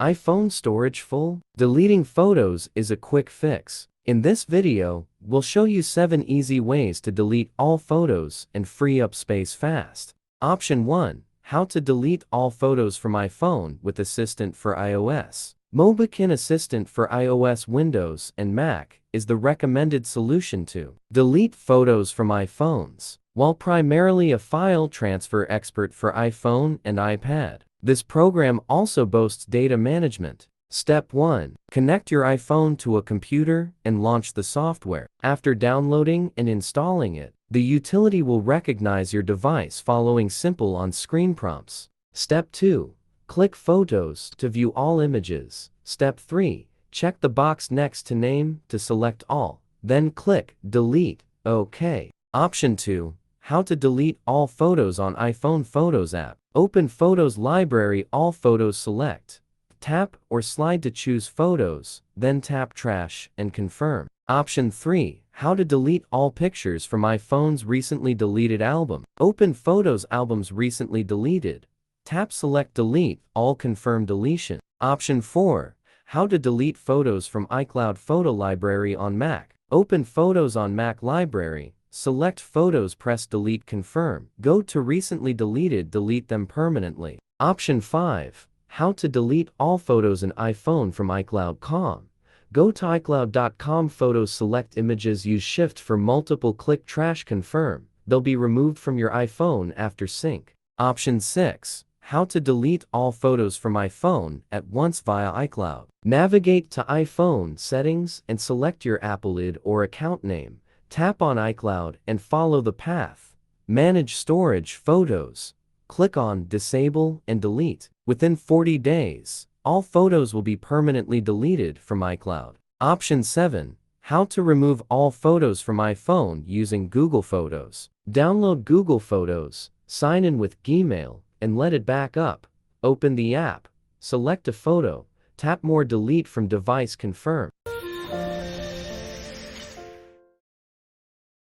iPhone storage full? Deleting photos is a quick fix. In this video, we'll show you 7 easy ways to delete all photos and free up space fast. Option 1. How to delete all photos from iPhone with Assistant for iOS. Mobikin Assistant for iOS, Windows, and Mac is the recommended solution to delete photos from iPhones. While primarily a file transfer expert for iPhone and iPad, this program also boasts data management. Step 1. Connect your iPhone to a computer and launch the software. After downloading and installing it, the utility will recognize your device following simple on-screen prompts. Step 2. Click Photos to view all images. Step 3. Check the box next to Name to select all. Then click Delete. OK. Option 2. How to delete all photos on iPhone Photos app. Open Photos Library, All Photos select. Tap or slide to choose Photos, then tap Trash and confirm. Option 3. How to delete all pictures from iPhone's recently deleted album. Open Photos Albums Recently Deleted. Tap Select Delete All, confirm deletion. Option 4. How to delete photos from iCloud Photo Library on Mac. Open Photos on Mac Library. Select Photos, press Delete, confirm. Go to Recently Deleted, delete them permanently. Option 5. How to delete all photos in iPhone from iCloud.com. Go to iCloud.com, Photos, select Images, use Shift for multiple, click Trash, confirm. They'll be removed from your iPhone after sync. Option 6. How to delete all photos from iPhone at once via iCloud. Navigate to iPhone Settings and select your Apple ID or account name. Tap on iCloud and follow the path. Manage storage photos. Click on Disable and Delete. Within 40 days, all photos will be permanently deleted from iCloud. Option 7. How to remove all photos from iPhone using Google Photos. Download Google Photos, sign in with Gmail, and let it back up. Open the app, select a photo, tap More, delete from device, confirm.